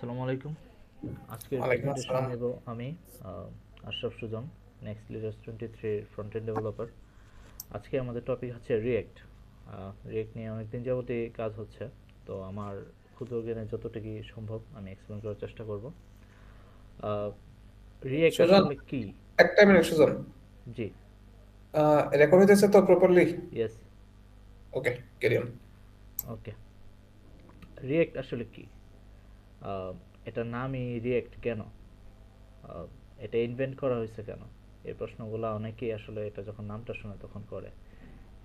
আসসালামু আলাইকুম। আজকের ওয়ালাইকুম প্রেজেন্টেশন আসসালাম। নেব আমি আহ, Ashraf Sujon, next leaders 23 front end developer. আজকে আমাদের টপিক হচ্ছে রিয়েক্ট। রিয়েক্ট নিয়ে অনেকদিন যাবতই কাজ হচ্ছে, তো আমার ক্ষুদ্র জ্ঞানে যতটুকু সম্ভব আমি এক্সপ্লেন করার চেষ্টা করব। রিয়েক্ট সুজন, আসলে কি? একটা মিনিট সুজন। জি। রেকর্ড হইতেছে তো properly? Yes. Okay, carry on. Okay. React আসলে কি? আহ, এটার নামই রিয়েক্ট কেন? আহ, এটা ইনভেন্ট করা হয়েছে কেন? এই প্রশ্নগুলো অনেকেই আসলে এটা যখন নামটা শোনে তখন করে।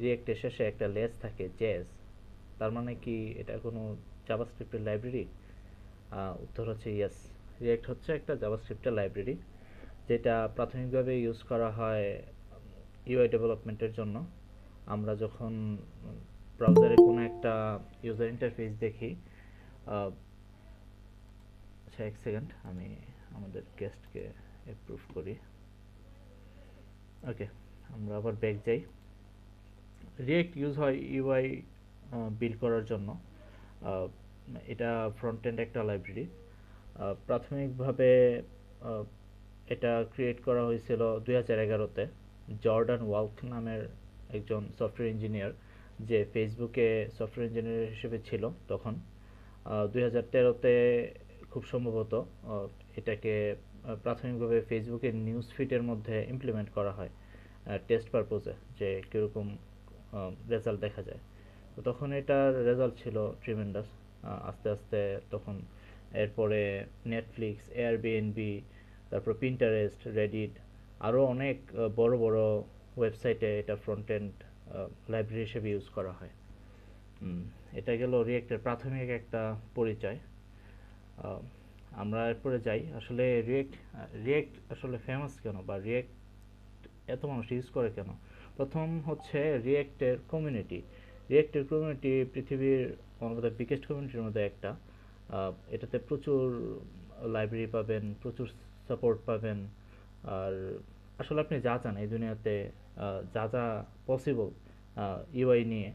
রিয়েক্টের শেষে একটা লেস থাকে, জেস। তার মানে কি এটা কোনো জাভাস্ক্রিপ্টের লাইব্রেরি? উত্তর হচ্ছে ইয়েস। রিয়েক্ট হচ্ছে একটা জাভাস্ক্রিপ্টের লাইব্রেরি, যেটা প্রাথমিকভাবে ইউজ করা হয় ইউআই ডেভেলপমেন্টের জন্য। আমরা যখন ব্রাউজারে কোনো একটা ইউজার ইন্টারফেস দেখি। আহ, আচ্ছা, এক সেকেন্ড, আমি আমাদের গেস্টকে অ্যাপ্রুভ করি। ওকে, আমরা আবার ব্যাক যাই। রিয়েক্ট ইউজ হয় ইউআই বিল্ড করার জন্য। আহ, এটা ফ্রন্ট এন্ড একটা লাইব্রেরি। প্রাথমিকভাবে আহ, এটা ক্রিয়েট করা হয়েছিল 2011-তে। জর্ডান ওয়ালক নামের একজন সফটওয়্যার ইঞ্জিনিয়ার, যে ফেসবুকে সফটওয়্যার ইঞ্জিনিয়ার হিসেবে ছিল তখন। 2013-তে খুব সম্ভবত এটাকে প্রাথমিকভাবে ফেসবুকের নিউজ ফিডের মধ্যে ইমপ্লিমেন্ট করা হয় টেস্ট পারপোজে, যে কীরকম রেজাল্ট দেখা যায়। তো তখন এটার রেজাল্ট ছিল ট্রিমেন্ডাস। আস্তে আস্তে তখন এরপরে নেটফ্লিক্স, এয়ারবিএনবি, তারপর পিন্টারেস্ট, রেডিট, আরও অনেক বড় বড় ওয়েবসাইটে এটা ফ্রন্ট এন্ড লাইব্রেরি হিসেবে ইউজ করা হয়। হুম, এটা গেল রিয়েক্টের প্রাথমিক একটা পরিচয়। আহ, আমরা এরপরে যাই আসলে রিয়েক্ট। রিয়েক্ট আসলে ফেমাস কেন, বা রিয়েক্ট এত মানুষ ইউজ করে কেন? প্রথম হচ্ছে রিয়েক্টের কমিউনিটি। রিয়েক্টের কমিউনিটি পৃথিবীর আমাদের বিগেস্ট কমিউনিটির মধ্যে একটা। এটাতে প্রচুর লাইব্রেরি পাবেন, প্রচুর সাপোর্ট পাবেন। আর আসলে আপনি যা চান এই দুনিয়াতে, যা যা পসিবল ইউআই নিয়ে,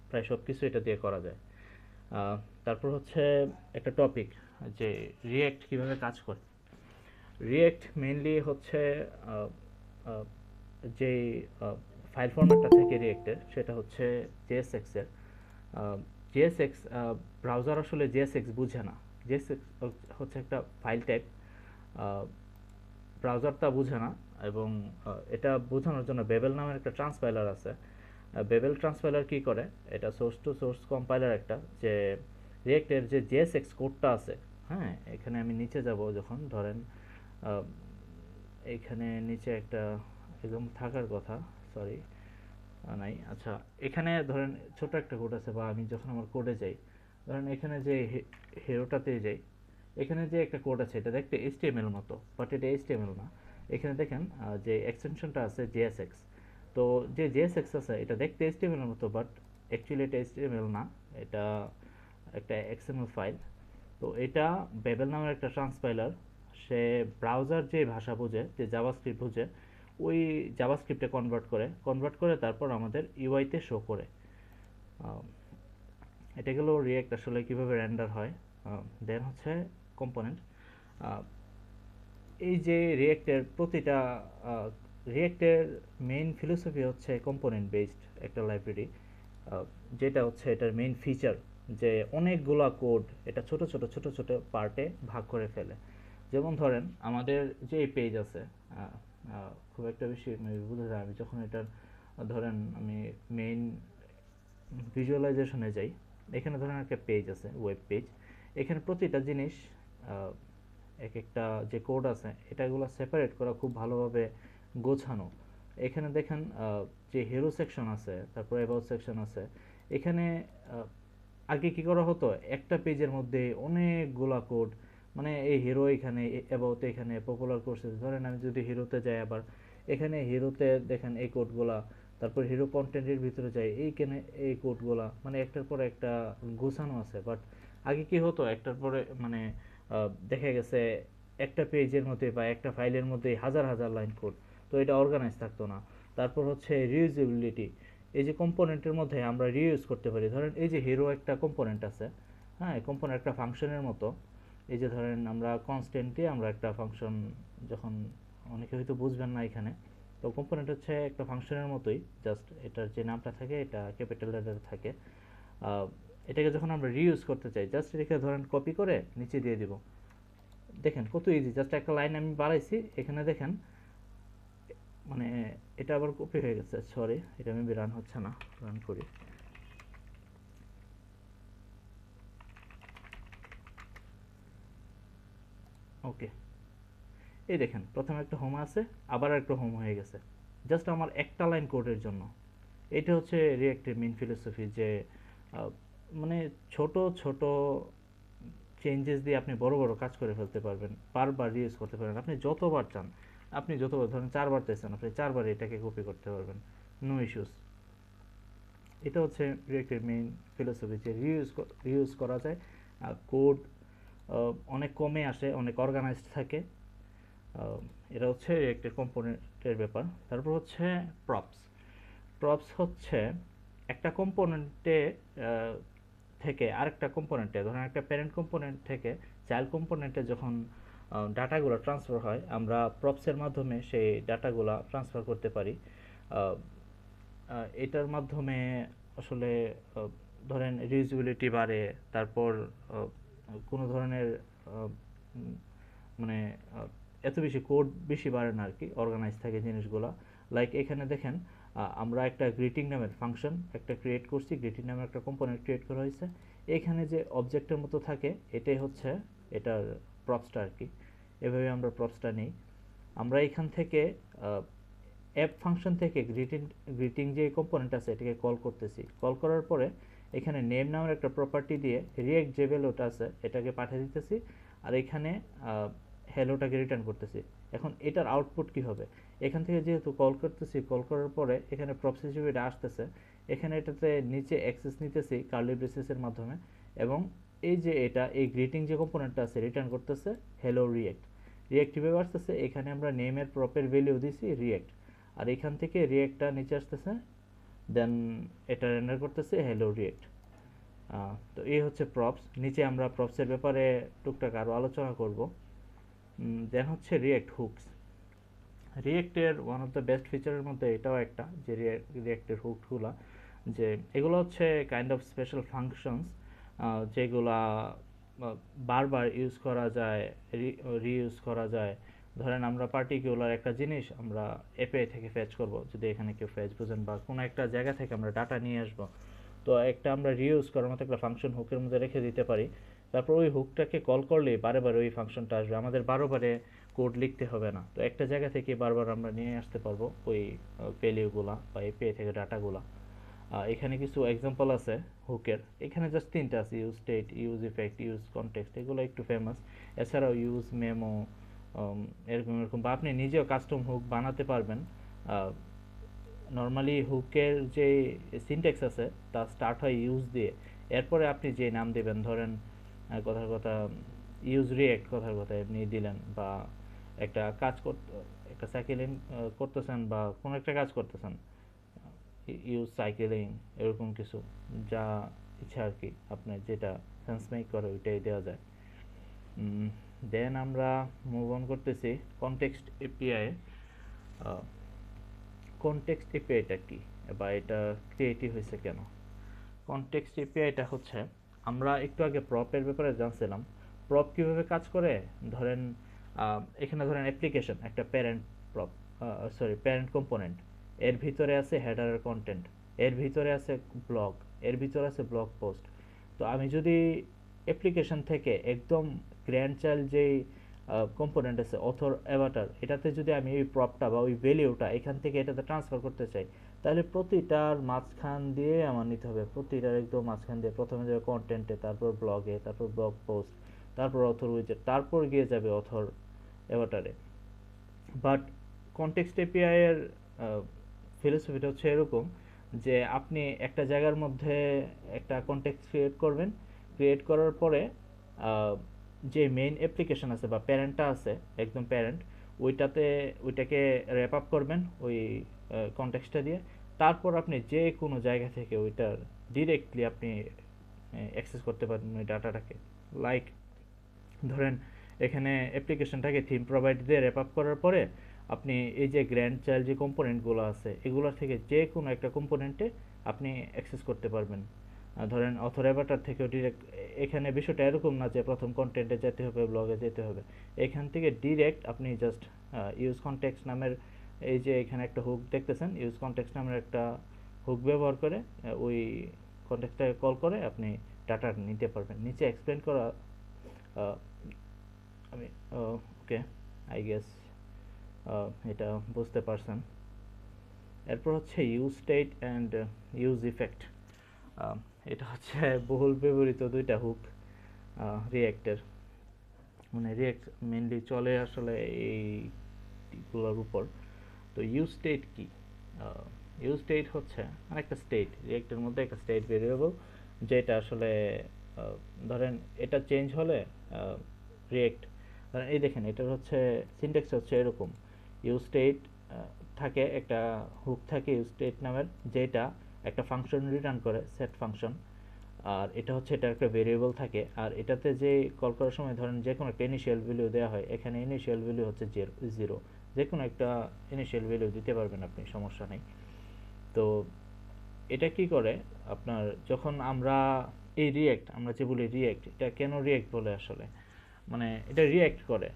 প্রায় সব কিছু এটা দিয়ে করা যায়। আহ, তারপর হচ্ছে একটা টপিক, যে রিয়েক্ট কিভাবে কাজ করে। রিয়েক্ট মেইনলি হচ্ছে আহ, আহ, যে ফাইল ফরম্যাটটা থাকে রিয়েক্টের, সেটা হচ্ছে জেএসএক্স এর। জেএসএক্স ব্রাউজার আসলে জেএসএক্স বুঝে না। জেএসএক্স হচ্ছে একটা ফাইল টাইপ, ব্রাউজার তা বুঝে না। এবং এটা বোঝানোর জন্য বেবেল নামের একটা ট্রান্সপাইলার আছে। বেবেল ট্রান্সপাইলার কি করে, এটা সোর্স টু সোর্স কম্পাইলার একটা, যে রিয়েক্টের যে জেএসএক্স কোডটা আছে। হ্যাঁ, এখানে আমি নিচে যাব, যখন ধরেন আহ, এইখানে নিচে একটা একদম থাকার কথা, সরি নাই। আচ্ছা, এখানে ধরেন ছোট একটা কোড আছে, বা আমি যখন আমার কোডে যাই, ধরেন এখানে যে হিরোটাতে যাই, এখানে যে একটা কোড আছে, এটা দেখতে এইচটিএমএল মতো, বাট এটা এইচটিএমএল না। এখানে দেখেন যে এক্সটেনশনটা আছে জেএসএক্স। তো যে জেএসএক্স আছে এটা দেখতে এইচটিএমএল এর মতো, বাট অ্যাকচুয়ালি এটা এইচটিএমএল না, এটা একটা এক্সএমএল ফাইল। তো এটা বেবেল নামের একটা ট্রান্সপাইলার। সে ব্রাউজার যে ভাষা বোঝে, যে জাভাস্ক্রিপ্ট বোঝে, ওই জাভাস্ক্রিপ্টে কনভার্ট করে তারপর আমাদের ইউআইতে শো করে। আহ, এটা গেল রিয়েক্ট আসলে কিভাবে রেন্ডার হয়। দেন হচ্ছে কম্পোনেন্ট। এই যে রিয়েক্টের প্রতিটা রিয়েক্টের মেইন ফিলোসফি হচ্ছে কম্পোনেন্ট বেসড একটা লাইব্রেরি। যেটা হচ্ছে এটার মেইন ফিচার, যে অনেকগুলা কোড এটা ছোট ছোট ছোট ছোট পার্টে ভাগ করে ফেলে। যেমন ধরেন আমাদের যে পেজ আছে, খুব একটা বেশি বোঝা যায় আমি যখন এটার, ধরেন আমি মেইন ভিজুয়ালাইজেশনে যাই। এখানে ধরেন একটা পেজ আছে, ওয়েব পেজ। এখানে প্রতিটা জিনিস, আহ, এক একটা যে কোড আছে এটাগুলো সেপারেট করা খুব ভালোভাবে গোছানো। এখানে দেখেন যে হিরো সেকশন আছে, তারপর অ্যাবাউট সেকশন আছে। এখানে আগে কি করা হতো, একটা পেজের মধ্যে অনেকগুলা কোড, মানে এই হিরো এখানে, অ্যাবাউট এখানে, পপুলার কোর্সেস, ধরেন আমি যদি হিরোতে যাই, আবার এখানে হিরোতে দেখেন এই কোডগুলা, তারপর হিরো কন্টেন্টের ভিতরে যাই এইখানে এই কোডগুলা, মানে একটার পর একটা গোছানো আছে। বাট আগে কি হতো, একটার পরে মানে দেখা গেছে একটা পেজের মধ্যে বা একটা ফাইলের মধ্যে হাজার হাজার লাইন কোড। তো এটা অর্গানাইজ থাকতো না। তারপর হচ্ছে রিউজেবিলিটি। এই যে কম্পোনেন্টের মধ্যে আমরা রিইউজ করতে পারি, ধরেন এই যে হিরো একটা কম্পোনেন্ট আছে। হ্যাঁ, কম্পোনেন্ট একটা ফাংশনের মতো। এই যে ধরেন আমরা কনস্ট্যান্ট দিয়ে আমরা একটা ফাংশন, যখন অনেকে হয়তো বুঝবেন না এখানে, তো কম্পোনেন্ট হচ্ছে একটা ফাংশনের মতোই, জাস্ট এটার যে নামটা থাকে এটা ক্যাপিটাল লেটারে থাকে। আহ, এটাকে যখন আমরা রিইউজ করতে চাই, জাস্ট এটাকে ধরেন কপি করে নিচে দিয়ে দিব। দেখেন কত ইজি, জাস্ট একটা লাইন আমি বাড়াইছি, এখানে দেখেন মানে এটা আবার কপি হয়ে গেছে, সরি এটা মেবি রান হচ্ছে না, রান করি। ওকে, এই দেখেন প্রথমে একটা হোম আছে, আবার একটা হোম হয়ে গেছে, জাস্ট আমার একটা লাইন কোডের জন্য। এটা হচ্ছে রিয়েক্টের মেইন ফিলোসফি, যে আহ, মানে ছোট ছোট চেঞ্জেস দিয়ে আপনি বড় বড় কাজ করে ফেলতে পারবেন, বারবার রিউজ করতে পারবেন আপনি যতবার চান। আপনি যতবার ধরেন 4বার চাইছেন, আপনি 4বার এটাকে কপি করতে পারবেন, নো ইস্যুস। এটা হচ্ছে রিয়েক্টের মেইন ফিলোসফি, যে রিউজ করা যায়, কোড অনেক কমে আসে, অনেক অর্গানাইজড থাকে। এটা হচ্ছে রিয়েক্টের কম্পোনেন্টের ব্যাপার। তারপর হচ্ছে প্রপস। প্রপস হচ্ছে একটা কম্পোনেন্টে থেকে আরেকটা কম্পোনেন্টে, ধরেন একটা প্যারেন্ট কম্পোনেন্ট থেকে চাইল্ড কম্পোনেন্টে যখন ডাটাগুলো ট্রান্সফার হয়, আমরা প্রপসের মাধ্যমে সেই ডাটাগুলো ট্রান্সফার করতে পারি। এটার মাধ্যমে আসলে ধরেন রিউজেবিলিটি বাড়ে। তারপর কোনো ধরনের উম, মানে এত বেশি কোড বেশি বাড়ে না আর কি, অর্গানাইজ থাকে জিনিসগুলো। লাইক এখানে দেখেন আমরা একটা গ্রিটিং নামের ফাংশন একটা ক্রিয়েট করছি, গ্রিটিং নামের একটা কম্পোনেন্ট ক্রিয়েট করা হয়েছে। এখানে যে অবজেক্টের মতো থাকে এটাই হচ্ছে এটার প্রপসটা আর কি। এভাবে আমরা প্রপসটা নিই। আমরা এখান থেকে অ্যাপ ফাংশন থেকে গ্রিটিং যে কম্পোনেন্ট আছে এটাকে কল করতেছি, কল করার পরে এখানে নেম নামের একটা প্রপার্টি দিয়ে রিয়েক্ট যে ভ্যালুটা আছে এটাকে পাঠিয়ে দিতেছি, আর এখানে হ্যালোটাকে রিটার্ন করতেছি। এখন এটার আউটপুট কি হবে, এখান থেকে যেহেতু কল করতেছি, কল করার পরে এখানে প্রপস হিসেবে এটা আসতেছে, এখানে এটাতে নিচে অ্যাক্সেস নিতেছি কার্লি ব্রেসেসের মাধ্যমে, এবং এই যে এটা এই গ্রিটিং যে কম্পোনেন্টটা আছে রিটার্ন করতেছে হ্যালো রিয়েক্ট। রিয়েক্ট কীভাবে আসতেছে, এখানে আমরা নেমের প্রপের ভ্যালু দিছি রিয়েক্ট, আর এখান থেকে রিয়েক্টটা নিচে আসতেছে, দেন এটা রেন্ডার করতেছে হ্যালো রিয়েক্ট। তো এই হচ্ছে প্রপস। নিচে আমরা প্রপসের ব্যাপারে টুকটাক আরও আলোচনা করব। দেন হচ্ছে রিয়েক্ট হুকস। রিয়েক্টের ওয়ান অফ দ্য বেস্ট ফিচারের মধ্যে এটাও একটা, যে রিয়েক্টের হুকগুলো, যে এগুলো হচ্ছে কাইন্ড অফ স্পেশাল ফাংশনস, যেগুলা বারবার ইউজ করা যায়, রিইউজ করা যায়। ধরেন আমরা পার্টিকুলার একটা জিনিস আমরা এপিআই থেকে ফেচ করব, যদি এখানে কেউ ফেচ বুঝেন, বা কোনো একটা জায়গা থেকে আমরা ডাটা নিয়ে আসবো, তো একটা আমরা রিইউজ করার মতো একটা ফাংশন হুকের মধ্যে রেখে দিতে পারি। তারপর ওই হুকটাকে কল করলেই বারে বারে ওই ফাংশনটা আসবে, আমাদের বারে কোড লিখতে হবে না। তো একটা জায়গা থেকে বারবার আমরা নিয়ে আসতে পারবো ওই ভ্যালিউগুলা বা এপিআই থেকে ডাটাগুলা। এখানে কিছু এক্সাম্পল আছে হুকের, এখানে জাস্ট তিনটা আছে, use state, use effect, use context, এগুলো একটু ফেমাস। এছাড়াও ইউজ মেমো, এরকম এরকম, বা আপনি নিজেও কাস্টম হুক বানাতে পারবেন। নর্মালি হুকের যে সিনট্যাক্স আছে তা স্টার্ট হয় ইউজ দিয়ে, এরপরে আপনি যে নাম দেবেন, ধরেন কথার কথা ইউজ রিয়েক্ট, কথার কথা এমনি দিলেন, বা একটা কাজ করতে, একটা সাইকেলিং করতেছেন বা কোনো একটা কাজ করতেছেন, ইউজ সাইকেলিং, এরকম কিছু যা ইচ্ছা আর কি, আপনার যেটা সেন্স মেক করে ওইটাই দেওয়া যায়। দেন আমরা মুভ অন করতেছি কনটেক্সট এপিআই। কনটেক্সট এপিআইটা কি, বা এটা ক্রিয়েটিভ হয়েছে কেন? কনটেক্সট এপিআইটা হচ্ছে, আমরা একটু আগে প্রপের ব্যাপারে জানছিলাম, প্রপ কীভাবে কাজ করে। ধরেন এখানে ধরেন অ্যাপ্লিকেশন একটা প্যারেন্ট প্রপ, প্যারেন্ট কম্পোনেন্ট, এর ভিতরে আছে হেডারের কন্টেন্ট, এর ভিতরে আছে ব্লগ, এর ভিতরে আছে ব্লগ পোস্ট। তো আমি যদি অ্যাপ্লিকেশন থেকে একদম গ্র্যান্ড চাইল্ড যেই কম্পোনেন্ট আছে অথর অ্যাভাটার, এটাতে যদি আমি ওই প্রপটা বা ওই ভ্যালিউটা এখান থেকে এটাতে ট্রান্সফার করতে চাই, তাহলে প্রতিটার মাঝখান দিয়ে আমার নিতে হবে, প্রতিটার একদম মাঝখান দিয়ে প্রথমে যাবে কন্টেন্টে, তারপর ব্লগে, তারপর ব্লগ পোস্ট, তারপর অথর উইজেট, তারপর গিয়ে যাবে অথর অ্যাভাটারে। বাট কনটেক্সট এপিআই এর ফিলোসফিটা হচ্ছে এরকম, যে আপনি একটা জায়গার মধ্যে একটা কনটেক্সট ক্রিয়েট করবেন, ক্রিয়েট করার পরে যে মেইন অ্যাপ্লিকেশন আছে বা প্যারেন্টটা আছে, একদম প্যারেন্ট, ওইটাতে ওইটাকে র্যাপ আপ করবেন ওই কনটেক্সটটা দিয়ে। তারপর আপনি যে কোনো জায়গা থেকে ওইটার ডিরেক্টলি আপনি অ্যাক্সেস করতে পারবেন ওই ডাটাটাকে। লাইক ধরেন এখানে অ্যাপ্লিকেশনটাকে থিম প্রোভাইড দিয়ে র্যাপ আপ করার পরে আপনি এই যে গ্র্যান্ড চাইল্ড যে কম্পোনেন্টগুলো আছে এগুলোর থেকে যে কোনো একটা কম্পোনেন্টে আপনি অ্যাক্সেস করতে পারবেন। ধরেন অথর অ্যাভাটার থেকেও ডিরেক্ট, এখানে বিষয়টা এরকম না যে প্রথম কন্টেন্টে যেতে হবে, ব্লগে যেতে হবে। এখান থেকে ডিরেক্ট আপনি জাস্ট ইউজ কনটেক্সট নামের এই যে এখানে একটা হুক দেখতেছেন, ইউজ কনটেক্সট নামের একটা হুক ব্যবহার করে ওই কনটেক্সটটাকে কল করে আপনি ডাটা নিতে পারবেন। নিচে এক্সপ্লেন করা আহ, আমি ওকে, আই গেস এটা বুঝতে পারছেন। এরপর হচ্ছে use state and use effect. এটা হচ্ছে বহুল ব্যবহৃত দুইটা হুক রিয়েক্টের, মানে রিয়েক্ট মেনলি চলে আসলে এইগুলোর উপর। তো ইউজ স্টেট কি? ইউজ স্টেট হচ্ছে মানে একটা স্টেট, রিয়েক্টের মধ্যে একটা স্টেট ভেরিয়েবল, যেটা আসলে ধরেন এটা চেঞ্জ হলে রিয়েক্ট, ধরেন এই দেখেন এটার হচ্ছে সিনট্যাক্স হচ্ছে এরকম। ইউজ স্টেট থাকে, একটা হুক থাকে ইউজ স্টেট নামের, যেটা একটা ফাংশন রিটার্ন করে, সেট ফাংশন। আর এটা হচ্ছে এটা একটা ভেরিয়েবল থাকে, আর এটাতে যে কল করার সময় ধরেন যে কোনো একটা ইনিশিয়াল ভ্যালু দেওয়া হয়, এখানে ইনিশিয়াল ভ্যালু হচ্ছে জিরো, যে কোনো একটা ইনিশিয়াল ভ্যালু দিতে পারবেন আপনি, সমস্যা নেই। তো এটা কি করে আপনার, যখন আমরা এই রিয়েক্ট, আমরা যে বলি রিয়েক্ট, এটা কেন রিয়েক্ট বলে আসলে, মানে এটা রিয়েক্ট করে।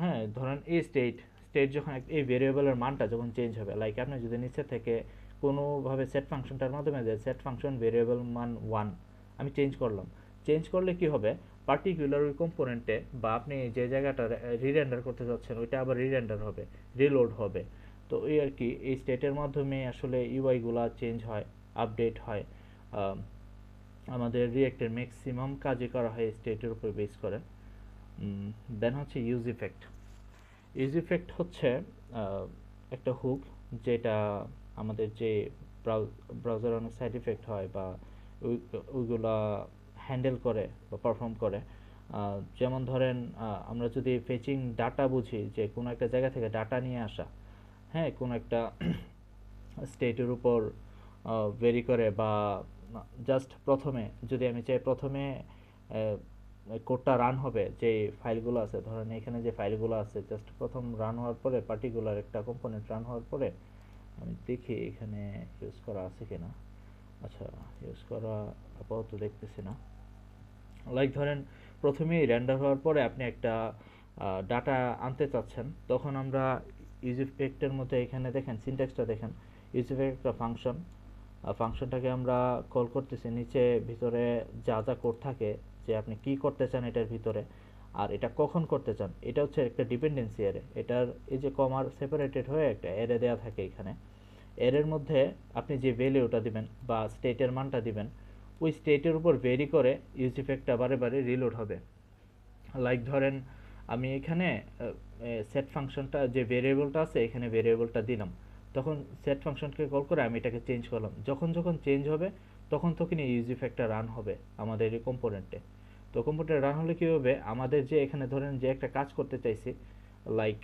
হ্যাঁ, ধরেন এই স্টেট, যখন এই ভেরিয়েবলের মানটা যখন চেঞ্জ হবে, লাইক আপনি যদি নিচে থেকে কোনোভাবে সেট ফাংশনটার মাধ্যমে যে সেট ফাংশন ভেরিয়েবল মান 1 আমি চেঞ্জ করলাম, চেঞ্জ করলে কি হবে, পার্টিকুলার ওই কম্পোনেন্টে বা আপনি যে জায়গাটা রিরেন্ডার করতে যাচ্ছেন ওইটা আবার রিরেন্ডার হবে, রিলোড হবে। তো এই আর কি, এই স্টেটের মাধ্যমে আসলে ইউআইগুলা চেঞ্জ হয়, আপডেট হয়। আম, আমাদের রিয়েক্টের ম্যাক্সিমাম কাজই করা হয় স্টেটের উপর বেস করে। দেন হচ্ছে ইউজ ইফেক্ট। ইউজ ইফেক্ট হচ্ছে একটা হুক, যেটা আমাদের যে ব্রাউজার অনেক সাইড ইফেক্ট হয় বা ওইগুলা হ্যান্ডেল করে বা পারফর্ম করে। যেমন ধরেন আমরা যদি ফেচিং ডাটা বুঝি, যে কোনো একটা জায়গা থেকে ডাটা নিয়ে আসা, হ্যাঁ, কোনো একটা স্টেটের উপর ভেরি করে, বা জাস্ট প্রথমে যদি আমি চাই প্রথমে কোডটা রান হবে যে ফাইলগুলো আছে, ধরেন এখানে যে ফাইলগুলো আছে জাস্ট প্রথম রান হওয়ার পরে, পার্টিকুলার একটা কম্পোনেন্ট রান হওয়ার পরে আমি দেখি এখানে ইউজ করা আছে কিনা। আচ্ছা, ইউজ করা আপাতত দেখতেছি না। লাইক ধরেন প্রথমেই রেন্ডার হওয়ার পরে আপনি একটা ডাটা আনতে চাচ্ছেন, তখন আমরা ইউজ ইফেক্টের মধ্যে এখানে দেখেন সিনট্যাক্সটা দেখেন, ইউজ ইফেক্ট একটা ফাংশন, ফাংশনটাকে আমরা কল করতেছি, নিচে ভিতরে যা যা কোড থাকে যে আপনি কি করতে চান এটার ভিতরে, আর এটা কখন করতে চান, এটা হচ্ছে একটা ডিপেন্ডেন্সি অ্যারে। এটার এই যে কমার সেপারেটেড হয়ে একটা অ্যারে দেওয়া থাকে এখানে, এর মধ্যে আপনি যে ভ্যালুটা দিবেন বা স্টেটের মানটা দিবেন, ওই স্টেটের উপর ভেরি করে ইউজ ইফেক্টটা বারে বারে রিলোড হবে। লাইক ধরেন আমি এখানে সেট ফাংশনটা যে ভেরিয়েবলটা আছে এখানে ভেরিয়েবলটা দিলাম, তখন সেট ফাংশনকে কল করে আমি এটাকে চেঞ্জ করলাম, যখন যখন চেঞ্জ হবে তখন তখনই ইউজ ইফেক্টটা রান হবে আমাদের এই কম্পোনেন্টে। তো কম্পোনেন্টে রান হলে কী হবে, আমাদের যে এখানে ধরেন যে একটা কাজ করতে চাইছি, লাইক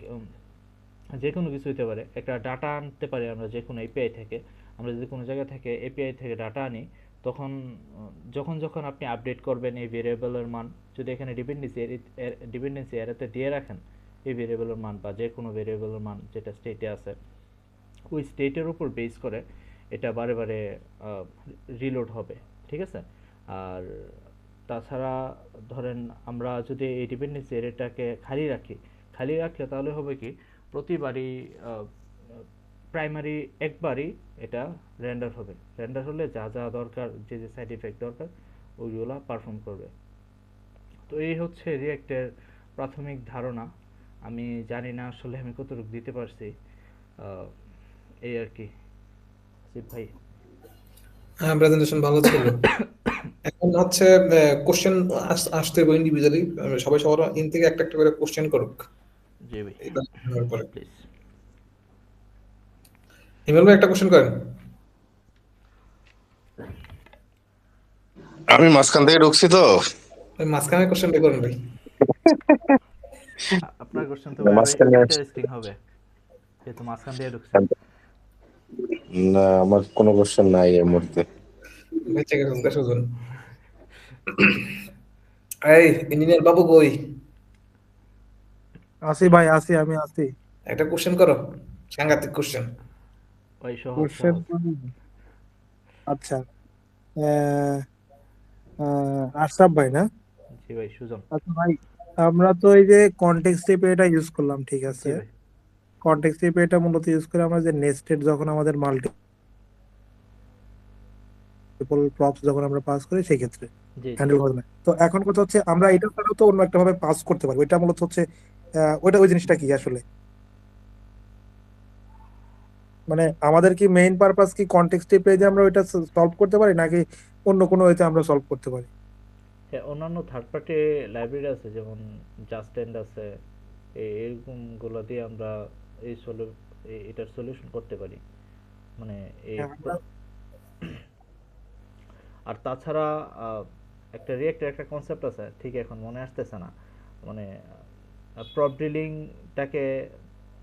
যে কোনো কিছু হতে পারে, একটা ডাটা আনতে পারি আমরা যে কোনো এপিআই থেকে। আমরা যদি কোনো জায়গা থেকে এপিআই থেকে ডাটা আনি, তখন যখন যখন আপনি আপডেট করবেন এই ভেরিয়েবলের মান, যদি এখানে ডিপেন্ডেন্সি এরাতে দিয়ে রাখেন এই ভেরিয়েবলের মান বা যে কোনো ভেরিয়েবলের মান যেটা স্টেটে আছে, ওই স্টেটের উপর বেস করে এটা বারে বারে রিলোড হবে। ঠিক আছে? আর তাছাড়া ধরেন আমরা যদি এই ডিপেন্ডেন্সি এরিয়াটাকে খালি রাখি, খালি রাখলে তাহলে হবে কি, প্রতিবারই প্রাইমারি একবারই এটা রেন্ডার হবে, রেন্ডার হলে যা যা দরকার, যে যে সাইড ইফেক্ট দরকার ওইগুলা পারফর্ম করবে। তো এই হচ্ছে রিয়েক্টের প্রাথমিক ধারণা। আমি জানি না আসলে আমি কতটুকু দিতে পারছি। এই আর কি, আসিফ ভাই। হ্যাঁ, প্রেজেন্টেশন ভালো ছিল। এখন হচ্ছে কোশ্চেন আসতে হবে ইন্ডিভিজুয়ালি, সবাই সবার ইন থেকে একটা একটা করে কোশ্চেন করুক। জি ভাই, এটা নেওয়ার পরে প্লিজ। হিমেল ভাই একটা কোশ্চেন করেন। আমি মাঝখান থেকে ঢুকছি তো ওই মাঝখানে কোশ্চেনটা করেন ভাই। আপনার কোশ্চেন তো ভাই মাঝখানে ইন্টারেস্টিং হবে, যেহেতু মাঝখান দিয়ে ঢুকছেন। না, আমার কোনো কোশ্চেন নাই এর মধ্যে। বেঁচে গেছেন, দেশ ওজন। এই ইঞ্জিনিয়ার বাবু কই? আসি ভাই, আসি, আমি আসি। একটা কোশ্চেন করো, সাংঘাতিক কোশ্চেন। ভাই সহজ কোশ্চেন, সহজ। আচ্ছা। আহ, আশরাফ ভাই না? জি ভাই, সুজন। আচ্ছা ভাই, আমরা তো এই যে কনটেক্সট টিপে এটা ইউজ করলাম, ঠিক আছে। জি ভাই। কনটেক্সট টিপে এটা মূলত ইউজ করে আমরা যে নেস্টেড, যখন আমাদের মাল্টিপল প্রপস যখন আমরা পাস করি সেই ক্ষেত্রে জি জি। হ্যান্ডেল করে না। তো এখন কথা হচ্ছে আমরা এটা ছাড়াও তো অন্য একটা ভাবে পাস করতে পারবো, এটা মূলত হচ্ছে ওইটা, ওই জিনিসটা কি আসলে, মানে আমাদের কি মেইন পারপাস কি কনটেক্সট টিপে যে আমরা ওইটা সলভ করতে পারি, নাকি অন্য কোনো ওয়েতে আমরা সলভ করতে পারি? হ্যাঁ, অন্যান্য থার্ড পার্টি লাইব্রেরি আছে, যেমন জাস্ট আছে, এরকম গুলো দিয়ে আমরা এই এটার সলিউশন করতে পারি। মানে এই হ্যাঁ, আমরা আর তাছাড়া আহ, একটা রিয়েক্টের একটা কনসেপ্ট আছে, ঠিক এখন মনে আসতেছে না। মানে প্রপ ডিলিংটাকে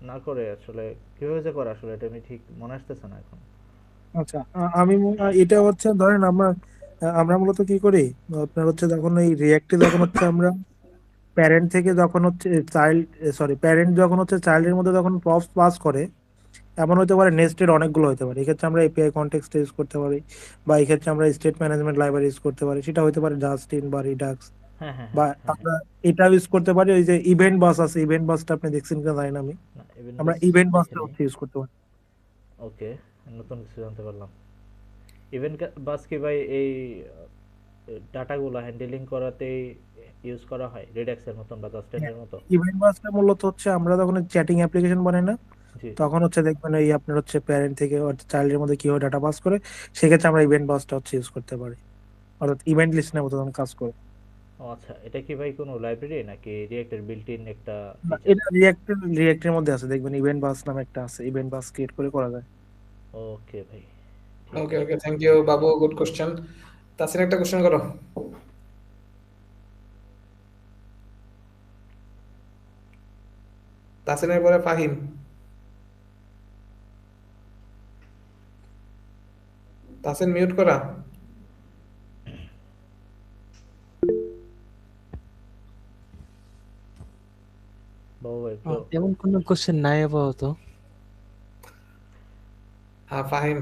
না করে আসলে কিভাবে যে করে আসলে এটা আমি ঠিক মনে আসতেছে না এখন। আচ্ছা, এটা হচ্ছে ধরেন আমরা আমরা মূলত কি করি, আপনার হচ্ছে যখন এই রিয়েক্টে যখন হচ্ছে আমরা প্যারেন্ট থেকে যখন হচ্ছে চাইল্ড, সরি, প্যারেন্ট যখন হচ্ছে চাইল্ডের মধ্যে যখন প্রপস পাস করে, এমন হতে পারে নেস্টেড অনেকগুলো হতে পারে। এক্ষেত্রে আমরা এপিআই কনটেক্সট ইউজ করতে পারি, বা এই ক্ষেত্রে আমরা স্টেট ম্যানেজমেন্ট লাইব্রেরি ইউজ করতে পারি, সেটা হতে পারে জাস্টিন বা রিডাক্স। হ্যাঁ হ্যাঁ বা হ্যাঁ হ্যাঁ হ্যাঁ। আমরা এটা ইউজ করতে পারি, ওই যে ইভেন্ট বাস আছে, ইভেন্ট বাসটা আপনি দেখছেন কিনা জানি না আমি, না, ইভেন আমরা বাস ইভেন্ট বাসটা দেখিনি। হচ্ছে ইউজ করতে পারি। ওকে, নতুন কিছু জানতে পারলাম। ইভেন বাস কি ভাই এই ডাটাগুলো হ্যান্ডেলিং করাতেই ইউজ করা হয় রিডাক্সের মতন বা জাস্টেন্ডের মতো? ইভেন্ট বাসটা মূলত হচ্ছে আমরা যখন চ্যাটিং অ্যাপ্লিকেশন বানাই না, জি। তখন হচ্ছে দেখবেন এই আপনার হচ্ছে প্যারেন্ট থেকে চাইল্ডের মধ্যে কিভাবে ডাটা পাস করে, সেক্ষেত্রে আমরা ইভেন্ট বাসটা হচ্ছে ইউজ করতে পারি, অর্থাৎ ইভেন্ট লিস্টের মতো তখন কাজ করে। ও আচ্ছা, এটা কি ভাই কোনো লাইব্রেরি নাকি রিয়েক্টের বিল্ট ইন একটা না, ফিচার? এটা রিয়েক্টের মধ্যে আছে, দেখবেন ইভেন্ট বাস নামে একটা আছে, ইভেন্ট বাস ক্রিয়েট করে করা যায়। ওকে ভাই, ঠিক ওকে আছে। ওকে, thank you Babu, good question. তাসির একটা কোশ্চেন করো। তাসিনের পরে ফাহিম। তাসিন মিউট করা। বাবু ভাই প্রো। তেমন কোনো কোশ্চেন নাই আপাতত। হ্যাঁ Fahim.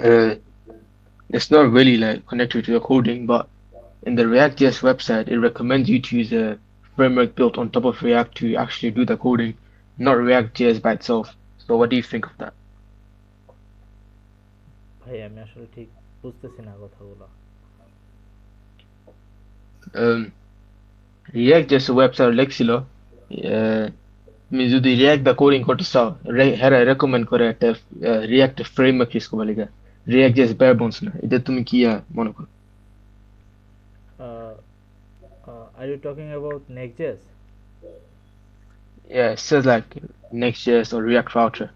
Uh, it's not really like connected to the coding, but in the React.js website, it recommends you to use a framework built on top of React to actually do the coding, not React.js by itself. So what do you think of that? ভাই আমি আসলে ঠিক বুঝতেছি না কথাগুলো। Um, React.js website লেখছিল তুমি যদি React দা coding করতে চাও, হেরা রেকমেন্ড করে একটা React ফ্রেমওয়ার্ক ইউজ করবা লিগা, React.js bare bones না। এটা তুমি কি মনে করো? Are you talking about next? Yeah, it says like Next.js or React Router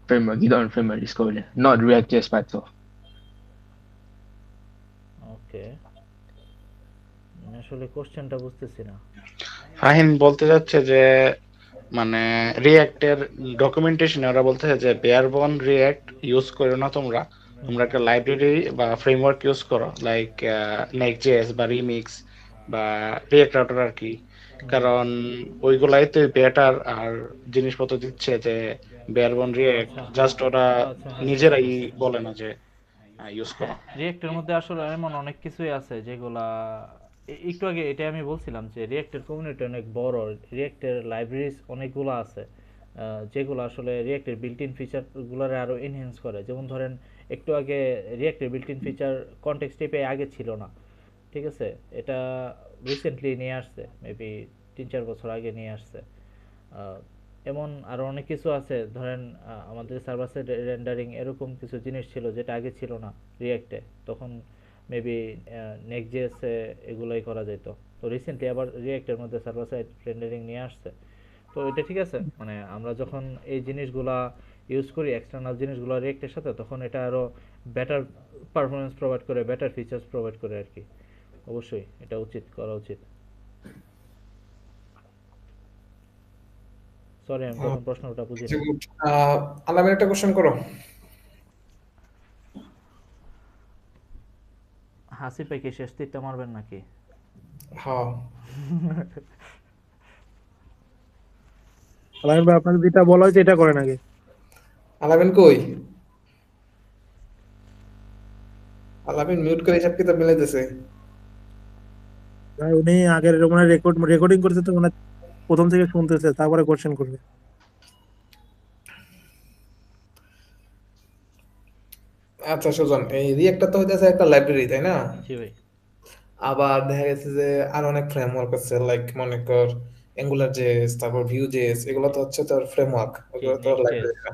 framework, either on framework is called, not React.js by itself. ওকে, আমি আসলে কোশ্চেনটা বুঝতেছি না। ফাহিম বলতে যাচ্ছে যে মানে রিয়্যাক্টের ডকুমেন্টেশনে ওরা বলতেছে যে বেয়ারবন রিয়্যাক্ট ইউজ করো না তোমরা, তোমরা একটা লাইব্রেরি বা ফ্রেমওয়ার্ক ইউজ করো, লাইক নেক্সট.জেএস বা রিমিক্স বা রিয়্যাক্ট রাউটার আর কি। কারণ ওইগুলাই তো বেটার আর জিনিসপত্র দিচ্ছে, যে বেয়ারবন রিয়্যাক্ট আচ্ছা জাস্ট ওরা আচ্ছা, হ্যাঁ বুঝতে নিজেরাই পারছি। বলে না যে ইউজ করো। হ্যাঁ, রিয়েক্টের মধ্যে আসলে এমন অনেক কিছুই আছে যেগুলা একটু আগে এটা আমি বলছিলাম যে রিয়েক্টের কমিউনিটি অনেক বড়, রিয়েক্টের লাইব্রেরিজ অনেকগুলো আছে, যেগুলো আসলে রিয়েক্টের বিল্ট ইন ফিচারগুলোরে আরও এনহ্যান্স করে। যেমন ধরেন একটু আগে রিয়েক্টের বিল্ট ইন ফিচার কনটেক্সট টিপে আগে ছিল না, ঠিক আছে? এটা রিসেন্টলি নিয়ে আসছে, মেবি 3-4 বছর আগে নিয়ে আসছে। আহ, এমন আরও অনেক কিছু আছে, ধরেন আমাদের সার্ভার সাইড রেন্ডারিং এরকম কিছু জিনিস ছিল যেটা আগে ছিল না রিয়েক্টে, তখন মেবি নেক্সট জেএসে এগুলোই করা যেত। তো রিসেন্টলি আবার রিয়েক্টের মধ্যে সার্ভার সাইড রেন্ডারিং নিয়ে আসছে। তো এটা ঠিক আছে, মানে আমরা যখন এই জিনিসগুলা ইউজ করি, এক্সটার্নাল জিনিসগুলো রিয়েক্টের সাথে, তখন এটা আরও বেটার পারফরমেন্স প্রোভাইড করে, বেটার ফিচার্স প্রোভাইড করে আর কি। অবশ্যই এটা উচিত, করা উচিত। সরি আমি প্রথম প্রশ্নটা বুঝিনি। আলামের একটা কোশ্চেন করো। হাসি পাই কি শেষ তীরটা মারবেন নাকি? হ্যাঁ আলামিন ভাই আপনাকে যেটা বলা হয়েছে এটা করেন আগে। আলামিন কই? আলামিন মিউট করে হিসাব কিতাব মিলাইতেছে। ভাই উনি আগের মানে রেকর্ডিং করতে তো মানে প্রথম থেকে শুনতেছে তারপরে কোশ্চেন করবে। আচ্ছা সুজন, এই রিয়েক্টটা তো হইতেছে একটা লাইব্রেরি, তাই না? জি ভাই। আবার দেখা গেছে যে আর অনেক ফ্রেমওয়ার্ক আছে, লাইক মনে কর অ্যাঙ্গুলার জেএস, তারপর ভিউ জেএস, এগুলো তো হচ্ছে তোর ফ্রেমওয়ার্ক, জি, ওগুলো তো নেক্সট.জেএস, লাইব্রেরি না।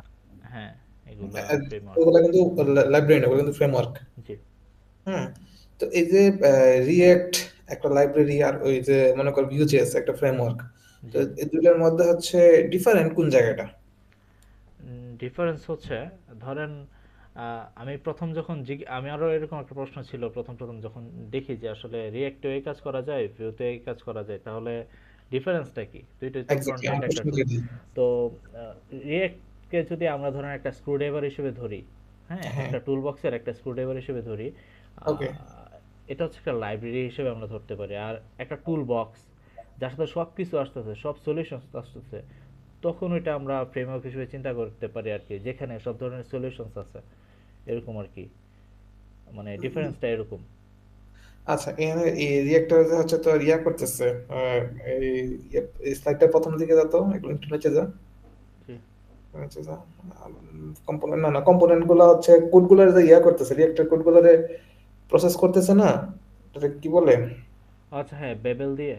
হ্যাঁ, এগুলা ফ্রেমওয়ার্ক। ওগুলো কিন্তু লাইব্রেরি না, ওগুলো কিন্তু ফ্রেমওয়ার্ক। জি, হুম। তো এই যে রিয়েক্ট একটা লাইব্রেরি, আর ওই যে মনে কর ভিউ জেএস একটা ফ্রেমওয়ার্ক, তো জি। এই দুটোর মধ্যে হচ্ছে ডিফারেন্ট কোন জায়গাটা? ডিফারেন্স হচ্ছে, ধরেন আমি প্রথম যখন আমারও এরকম একটা প্রশ্ন ছিল প্রথম যখন দেখি যে আসলে রিয়েক্টে এই কাজ করা যায়, ভিউতে এই কাজ করা যায়, তাহলে ডিফারেন্সটা কি? দুইটাই তো ফ্রন্ট এক্স্যাক্টলি এন্ড আমার একটা প্রশ্ন টুল। যদি। তো রিয়েক্টকে যদি আমরা ধরেন একটা স্ক্রুড্রাইভার হিসেবে ধরি, হ্যাঁ, হ্যাঁ, একটা টুল বক্সের একটা স্ক্রুড্রাইভার হিসেবে ধরি, ওকে। এটা হচ্ছে একটা লাইব্রেরি হিসেবে আমরা ধরতে পারি। আর একটা টুল বক্স যার সাথে সব কিছু আসতেছে, সব সলিউশন আসতেছে, তখন ওইটা আমরা ফ্রেমওয়ার্ক হিসেবে চিন্তা করতে পারি আর কি, যেখানে সব ধরনের সলিউশনস আছে, এরকম আর কি। মানে ডিফারেন্সটা এরকম। আচ্ছা, এখানে এই রিয়েক্টর হচ্ছে তো রিয়া করতেছে, এই স্লাইডটার প্রথম দিকে যা, তো একটু একটু নিচে যা, জি। নিচে যা। কম্পোনেন্ট, না না, কম্পোনেন্ট গুলো হচ্ছে কোড গুলার যে ইয়া করতেছে, রিয়েক্টর কোড গুলারে প্রসেস করতেছে না, এটা কি বলে? আচ্ছা, হ্যাঁ, বেবেল দিয়ে।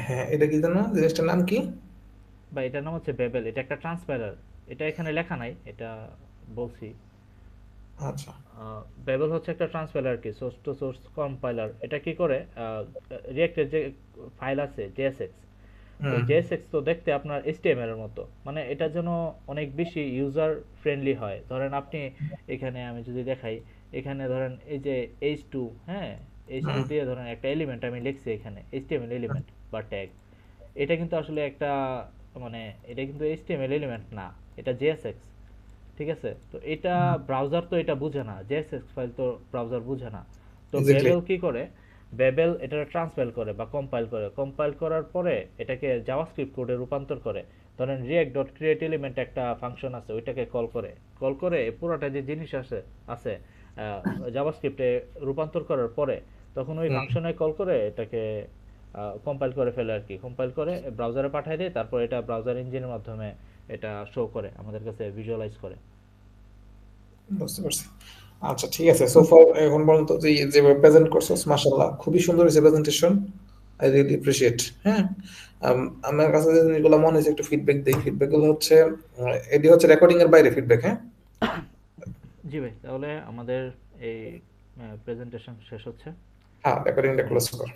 হ্যাঁ, এটা কি জানো, জিনিসটার নাম কি? বা এটার নাম হচ্ছে বেবেল, এটা একটা ট্রান্সপাইলার। এটা এখানে লেখা নাই, এটা বলছি। আচ্ছা। বেবেল হচ্ছে একটা ট্রান্সপাইলার আর কি, সোর্স টু সোর্স কম্পাইলার। এটা কি করে, রিয়েক্টের যে ফাইল আছে জেএসএক্স, তো হুম জেএসএক্স তো দেখতে আপনার এইচটিএমএল এর মতো, মানে এটা যেন অনেক বেশি ইউজার ফ্রেন্ডলি হয়। ধরেন আপনি এখানে আমি যদি দেখাই, এখানে ধরেন এই যে H2, হ্যাঁ, H2 হুম দিয়ে ধরেন একটা এলিমেন্ট আমি লিখছি এখানে, এইচটিএমএল এলিমেন্ট বা ট্যাগ। এটা কিন্তু আসলে একটা, মানে এটা কিন্তু এইচটিএমএল এলিমেন্ট না, এটা জেএসএক্স। ঠিক আছে, তো এটা ব্রাউজার তো এটা বুঝে না, জেএসএক্স ফাইল তো ব্রাউজার বুঝে না। তো এক্স্যাক্টলি। বেবেল কি করে, বেবেল এটা ট্রান্সপাইল করে বা কম্পাইল করে, কম্পাইল করার পরে এটাকে জাভাস্ক্রিপ্ট কোডে রূপান্তর করে। ধরেন রিয়েক্ট ডট ক্রিয়েট এলিমেন্ট একটা ফাংশন আছে, ওইটাকে কল করে পুরোটা যে জিনিস আছে জাভাস্ক্রিপ্টে রূপান্তর করার পরে, তখন ওই হুম, ফাংশনে কল করে এটাকে কম্পাইল করে ফেলে আর কি, কম্পাইল করে ব্রাউজারে পাঠিয়ে দেয়, তারপর এটা ব্রাউজার ইঞ্জিনের মাধ্যমে এটা শো করে আমাদের কাছে, ভিজুয়ালাইজ করে। বুঝতে পারছি। আচ্ছা ঠিক আছে, সো ফার এখন পর্যন্ত যে যেভাবে প্রেজেন্ট করছস, মাশাআল্লাহ খুবই সুন্দর হয়েছে প্রেজেন্টেশন, আই রিয়েলি অ্যাপ্রিশিয়েট। হ্যাঁ, আমার কাছে যে জিনিসগুলো মনে হয়েছে একটু ফিডব্যাক দেই। ফিডব্যাক গুলো হচ্ছে এটি হচ্ছে রেকর্ডিং এর বাইরে ফিডব্যাক। হ্যাঁ, জি ভাই, তাহলে আমাদের এই প্রেজেন্টেশন শেষ হচ্ছে। হ্যাঁ, রেকর্ডিংটা হ্যাঁ। ক্লোজ কর।